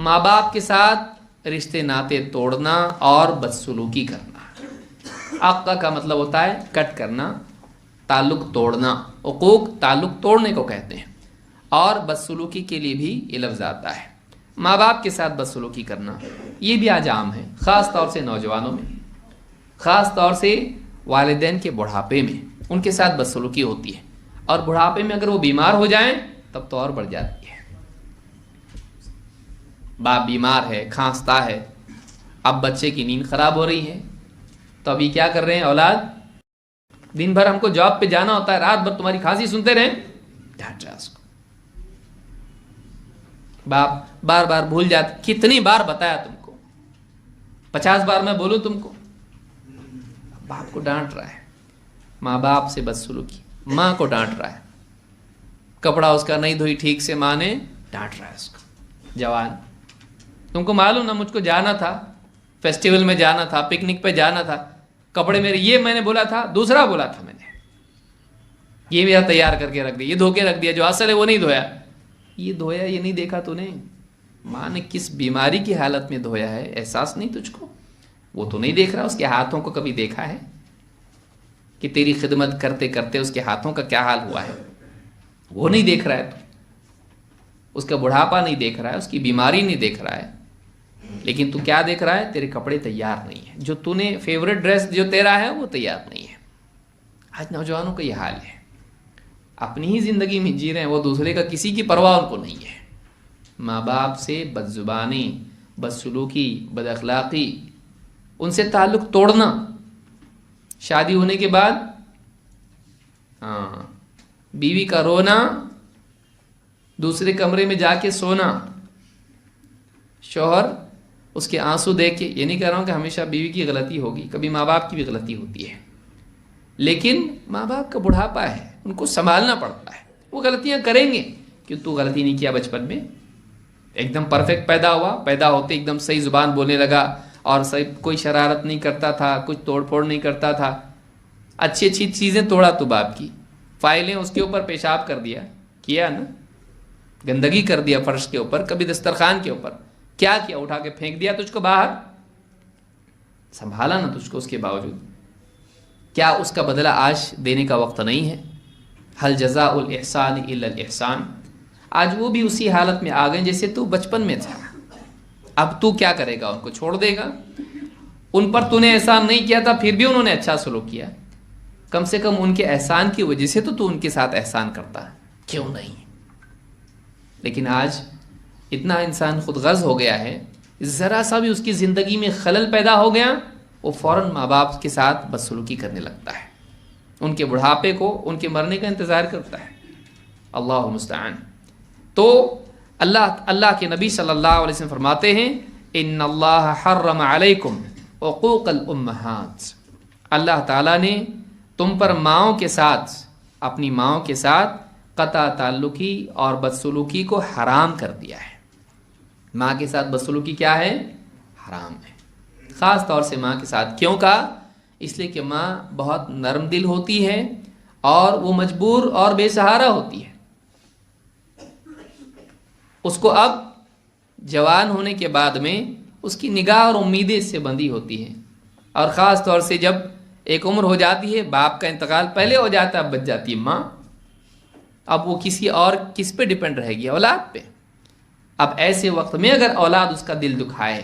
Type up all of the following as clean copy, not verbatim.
ماں باپ کے ساتھ رشتے ناطے توڑنا اور بدسلوکی کرنا۔ عقہ کا مطلب ہوتا ہے کٹ کرنا، تعلق توڑنا۔ عقوق تعلق توڑنے کو کہتے ہیں، اور بدسلوکی کے لیے بھی یہ لفظ آتا ہے۔ ماں باپ کے ساتھ بدسلوکی کرنا یہ بھی آج عام ہے، خاص طور سے نوجوانوں میں، خاص طور سے والدین کے بڑھاپے میں ان کے ساتھ بدسلوکی ہوتی ہے، اور بڑھاپے میں اگر وہ بیمار ہو جائیں تب تو اور بڑھ جاتی ہے۔ باپ بیمار ہے، کھانستا ہے، اب بچے کی نیند خراب ہو رہی ہے، تو ابھی کیا کر رہے ہیں اولاد؟ دن بھر ہم کو جاب پہ جانا ہوتا ہے، رات بھر تمہاری کھانسی سنتے رہیں، ڈانٹ رہا اس کو۔ باپ بار بار بھول جاتے، کتنی بار بتایا تم کو، 50 بار میں بولوں تم کو، باپ کو ڈانٹ رہا ہے۔ ماں باپ سے بدسلوکی، ماں کو ڈانٹ رہا ہے، کپڑا اس کا نہیں دھوئی ٹھیک سے، ماں نے ڈانٹ رہا ہے اس کو۔ جوان، تم کو معلوم نہ مجھ کو جانا تھا، فیسٹیول میں جانا تھا، پکنک پہ جانا تھا، کپڑے میرے یہ میں نے بولا تھا، دوسرا بولا تھا میں نے، یہ بھی تیار کر کے رکھ دیا، یہ دھو کے رکھ دیا، جو اصل ہے وہ نہیں دھویا، یہ دھویا یہ نہیں دیکھا تو نے، ماں نے کس بیماری کی حالت میں دھویا ہے، احساس نہیں تجھ کو؟ وہ تو نہیں دیکھ رہا اس کے ہاتھوں کو کبھی دیکھا ہے کہ تیری خدمت کرتے کرتے اس کے ہاتھوں کا کیا حال ہوا ہے؟ وہ نہیں دیکھ رہا ہے، تو اس کا بڑھاپا نہیں دیکھ رہا ہے، اس کی بیماری نہیں دیکھ رہا ہے، لیکن تو کیا دیکھ رہا ہے؟ تیرے کپڑے تیار نہیں ہیں، جو تو نے فیورٹ ڈریس جو تیرا ہے وہ تیار نہیں ہے۔ آج نوجوانوں کا یہ حال ہے، اپنی ہی زندگی میں جی رہے ہیں، وہ دوسرے کا کسی کی پرواہ ان کو نہیں ہے۔ ماں باپ سے بد زبانی، بدسلوکی، بد اخلاقی، ان سے تعلق توڑنا، شادی ہونے کے بعد بیوی کا رونا، دوسرے کمرے میں جا کے سونا، شوہر اس کے آنسو دیکھ کے، یہ نہیں کہہ رہا ہوں کہ ہمیشہ بیوی کی غلطی ہوگی، کبھی ماں باپ کی بھی غلطی ہوتی ہے، لیکن ماں باپ کا بڑھاپا ہے، ان کو سنبھالنا پڑتا ہے، وہ غلطیاں کریں گے، کہ تو غلطی نہیں کیا بچپن میں، ایک دم پرفیکٹ پیدا ہوا، پیدا ہوتے ایک دم صحیح زبان بولنے لگا، اور صحیح کوئی شرارت نہیں کرتا تھا، کچھ توڑ پھوڑ نہیں کرتا تھا، اچھی اچھی چیزیں توڑا تو باپ کی، فائلیں اس کے اوپر پیشاب کر دیا، کیا نا، گندگی کر دیا فرش کے اوپر، کبھی دسترخوان کے اوپر، کیا کیا؟ اٹھا کے پھینک دیا تجھ کو باہر، سنبھالا نا تجھ کو، اس کے باوجود کیا اس کا بدلہ آج دینے کا وقت نہیں ہے؟ حل جزاء الاحسان الا الاحسان۔ آج وہ بھی اسی حالت میں آ گئے جیسے تو بچپن میں تھا، اب تو کیا کرے گا؟ ان کو چھوڑ دے گا؟ ان پر تو نے احسان نہیں کیا تھا، پھر بھی انہوں نے اچھا سلوک کیا، کم سے کم ان کے احسان کی وجہ سے تو ان کے ساتھ احسان کرتا، کیوں نہیں؟ لیکن آج اتنا انسان خود غرض ہو گیا ہے، ذرا سا بھی اس کی زندگی میں خلل پیدا ہو گیا، وہ فوراً ماں باپ کے ساتھ بدسلوکی کرنے لگتا ہے، ان کے بڑھاپے کو، ان کے مرنے کا انتظار کرتا ہے۔ اللہ المستعان۔ تو اللہ کے نبی صلی اللہ علیہ وسلم فرماتے ہیں، ان اللہ حرم علیکم عقوق الامہات، اللہ تعالیٰ نے تم پر ماؤں کے ساتھ، اپنی ماؤں کے ساتھ قطع تعلقی اور بدسلوکی کو حرام کر دیا ہے۔ ماں کے ساتھ بدسلوکی کیا ہے؟ حرام ہے، خاص طور سے ماں کے ساتھ۔ کیوں کہا؟ اس لیے کہ ماں بہت نرم دل ہوتی ہے، اور وہ مجبور اور بے سہارا ہوتی ہے، اس کو اب جوان ہونے کے بعد میں اس کی نگاہ اور امیدیں اس سے بندھی ہوتی ہیں، اور خاص طور سے جب ایک عمر ہو جاتی ہے، باپ کا انتقال پہلے ہو جاتا ہے، اب بچ جاتی ہے ماں، اب وہ کسی اور کس پہ ڈیپینڈ رہے گی؟ اولاد پہ۔ اب ایسے وقت میں اگر اولاد اس کا دل دکھائے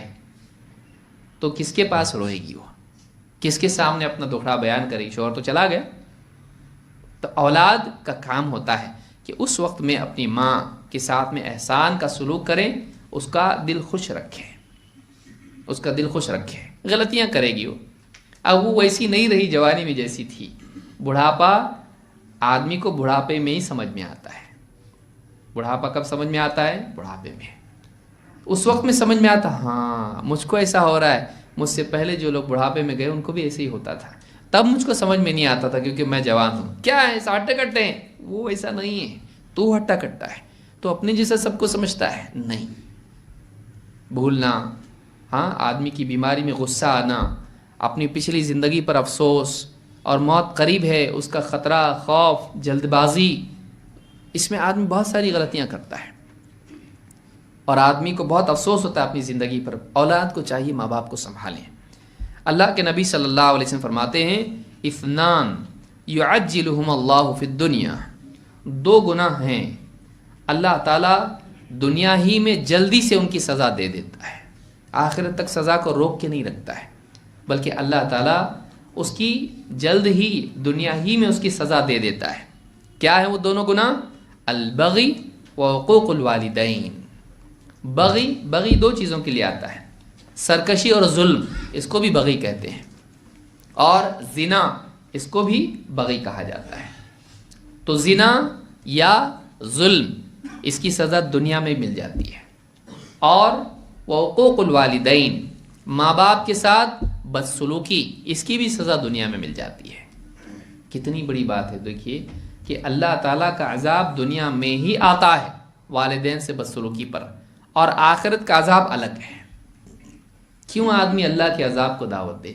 تو کس کے پاس روئے گی؟ وہ کس کے سامنے اپنا دکھڑا بیان کرے گی؟ شوہر تو چلا گیا۔ تو اولاد کا کام ہوتا ہے کہ اس وقت میں اپنی ماں کے ساتھ میں احسان کا سلوک کریں، اس کا دل خوش رکھیں، اس کا دل خوش رکھیں۔ غلطیاں کرے گی وہ، اب وہ ویسی نہیں رہی جوانی میں جیسی تھی۔ بڑھاپا آدمی کو بڑھاپے میں ہی سمجھ میں آتا ہے۔ بڑھاپا کب سمجھ میں آتا ہے؟ بڑھاپے میں۔ اس وقت میں سمجھ میں آتا، ہاں مجھ کو ایسا ہو رہا ہے، مجھ سے پہلے جو لوگ بڑھاپے میں گئے ان کو بھی ایسے ہی ہوتا تھا، تب مجھ کو سمجھ میں نہیں آتا تھا کیونکہ میں جوان ہوں۔ کیا ہے؟ ہٹے کٹے ہیں؟ وہ ایسا نہیں ہے، تو ہٹا کٹا ہے، تو اپنے جیسا سب کو سمجھتا ہے، نہیں۔ بھولنا، ہاں، آدمی کی بیماری میں غصہ آنا، اپنی پچھلی زندگی پر افسوس، اور موت قریب ہے اس کا خطرہ، خوف، جلد بازی، اس میں آدمی بہت ساری غلطیاں کرتا ہے۔ اور آدمی کو بہت افسوس ہوتا ہے اپنی زندگی پر. اولاد کو چاہیے ماں باپ کو سنبھالیں. اللہ کے نبی صلی اللہ علیہ وسلم فرماتے ہیں اثنان یعجلہم اللہ فی الدنیا، 2 گناہ ہیں اللہ تعالیٰ دنیا ہی میں جلدی سے ان کی سزا دے دیتا ہے، آخرت تک سزا کو روک کے نہیں رکھتا ہے، بلکہ اللہ تعالیٰ اس کی جلد ہی دنیا ہی میں اس کی سزا دے دیتا ہے. کیا ہے وہ دونوں گناہ؟ البغی و حقوق الوالدین. بغی 2 چیزوں کے لیے آتا ہے، سرکشی اور ظلم، اس کو بھی بغی کہتے ہیں، اور زنا، اس کو بھی بغی کہا جاتا ہے. تو زنا یا ظلم اس کی سزا دنیا میں مل جاتی ہے، اور حقوق الوالدین ماں باپ کے ساتھ بدسلوکی، اس کی بھی سزا دنیا میں مل جاتی ہے. کتنی بڑی بات ہے. دیکھیے کہ اللہ تعالیٰ کا عذاب دنیا میں ہی آتا ہے والدین سے بدسلوکی پر، اور آخرت کا عذاب الگ ہے. کیوں آدمی اللہ کے عذاب کو دعوت دے؟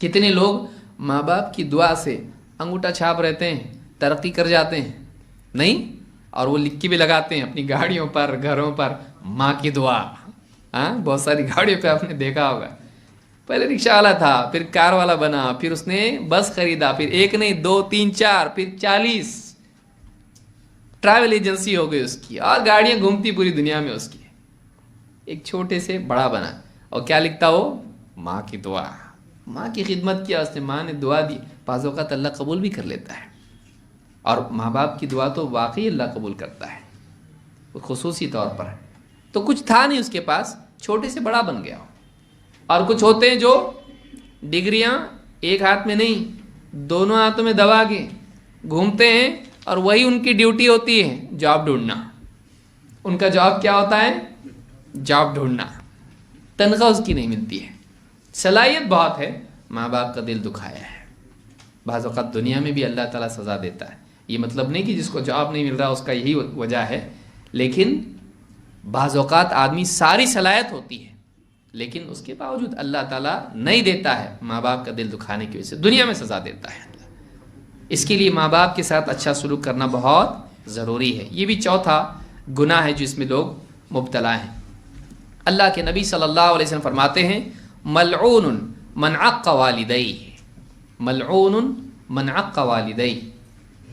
کتنے لوگ ماں باپ کی دعا سے انگوٹھا چھاپ رہتے ہیں، ترقی کر جاتے ہیں، نہیں، اور وہ لکھ کے بھی لگاتے ہیں اپنی گاڑیوں پر، گھروں پر، ماں کی دعا. ہاں، بہت ساری گاڑیوں پہ آپ نے دیکھا ہوگا، پہلے رکشہ والا تھا، پھر کار والا بنا، پھر اس نے بس خریدا، پھر 1 نہیں 2 3 4 پھر 40 ٹریول ایجنسی ہو گئی اس کی، اور گاڑیاں گھومتی پوری دنیا میں اس کی. ایک چھوٹے سے بڑا بنا، اور کیا لکھتا وہ؟ ماں کی دعا. ماں کی خدمت کیا اس نے، ماں نے دعا دی. بعض اوقات اللہ قبول بھی کر لیتا ہے، اور ماں باپ کی دعا تو واقعی اللہ قبول کرتا ہے خصوصی طور پر. تو کچھ تھا نہیں اس کے پاس، چھوٹے سے بڑا بن گیا. اور کچھ ہوتے ہیں جو ڈگریاں ایک ہاتھ میں نہیں، دونوں ہاتھوں میں دبا کے گھومتے ہیں، اور وہی ان کی ڈیوٹی ہوتی ہے جاب ڈھونڈنا. ان کا جاب کیا ہوتا ہے؟ جاب ڈھونڈنا. تنخواہ اس کی نہیں ملتی ہے، صلاحیت بہت ہے، ماں باپ کا دل دکھایا ہے. بعض اوقات دنیا میں بھی اللہ تعالیٰ سزا دیتا ہے. یہ مطلب نہیں کہ جس کو جاب نہیں مل رہا اس کا یہی وجہ ہے، لیکن بعض اوقات آدمی ساری صلاحیت ہوتی ہے، لیکن اس کے باوجود اللہ تعالیٰ نہیں دیتا ہے، ماں باپ کا دل دکھانے کی وجہ سے دنیا میں سزا دیتا ہے. اس کے لیے ماں باپ کے ساتھ اچھا سلوک کرنا بہت ضروری ہے. یہ بھی چوتھا گناہ ہے جو اس میں لوگ مبتلا ہیں. اللہ کے نبی صلی اللہ علیہ وسلم فرماتے ہیں ملعون من عق والدیہ، ملعون من عق والدیہ،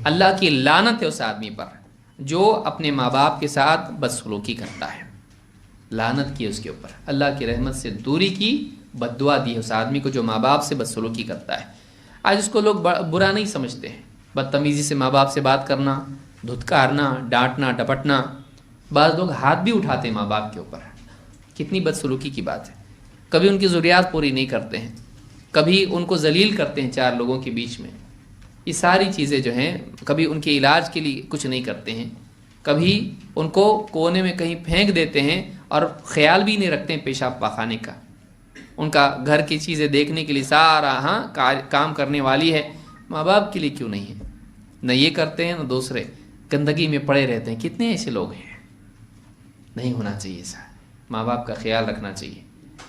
اللہ کی لعنت ہے اس آدمی پر جو اپنے ماں باپ کے ساتھ بدسلوکی کرتا ہے. لعنت کی اس کے اوپر، اللہ کی رحمت سے دوری کی، بد دعا دی اس آدمی کو جو ماں باپ سے بدسلوکی کرتا ہے. آج اس کو لوگ برا نہیں سمجھتے ہیں، بدتمیزی سے ماں باپ سے بات کرنا، دھتکارنا، ڈانٹنا، ڈپٹنا. بعض لوگ ہاتھ بھی اٹھاتے ہیں ماں باپ کے اوپر. کتنی بدسلوکی کی بات ہے. کبھی ان کی ضروریات پوری نہیں کرتے ہیں، کبھی ان کو ذلیل کرتے ہیں 4 لوگوں کے بیچ میں. یہ ساری چیزیں جو ہیں، کبھی ان کے علاج کے لیے کچھ نہیں کرتے ہیں، کبھی ان کو کونے میں کہیں پھینک دیتے ہیں، اور خیال بھی نہیں رکھتے ہیں پیشاب پاخانے کا. ان کا گھر کی چیزیں دیکھنے کے لیے سارا کام کرنے والی ہے، ماں باپ کے لیے کیوں نہیں ہے؟ نہ یہ کرتے ہیں نہ دوسرے، گندگی میں پڑے رہتے ہیں. کتنے ایسے لوگ ہیں؟ نہیں ہونا چاہیے ایسا. ماں باپ کا خیال رکھنا چاہیے.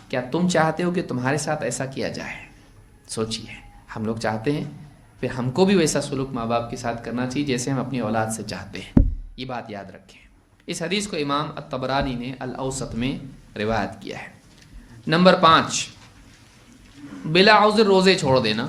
کیا تم چاہتے ہو کہ تمہارے ساتھ ایسا کیا جائے؟ سوچیے. ہم لوگ چاہتے ہیں، پھر ہم کو بھی ویسا سلوک ماں باپ کے ساتھ کرنا چاہیے جیسے ہم اپنی اولاد سے چاہتے ہیں. یہ بات یاد رکھیں. اس حدیث کو امام الطبرانی نے الاوسط میں روایت کیا ہے. نمبر 5، بلا عذر روزے چھوڑ دینا.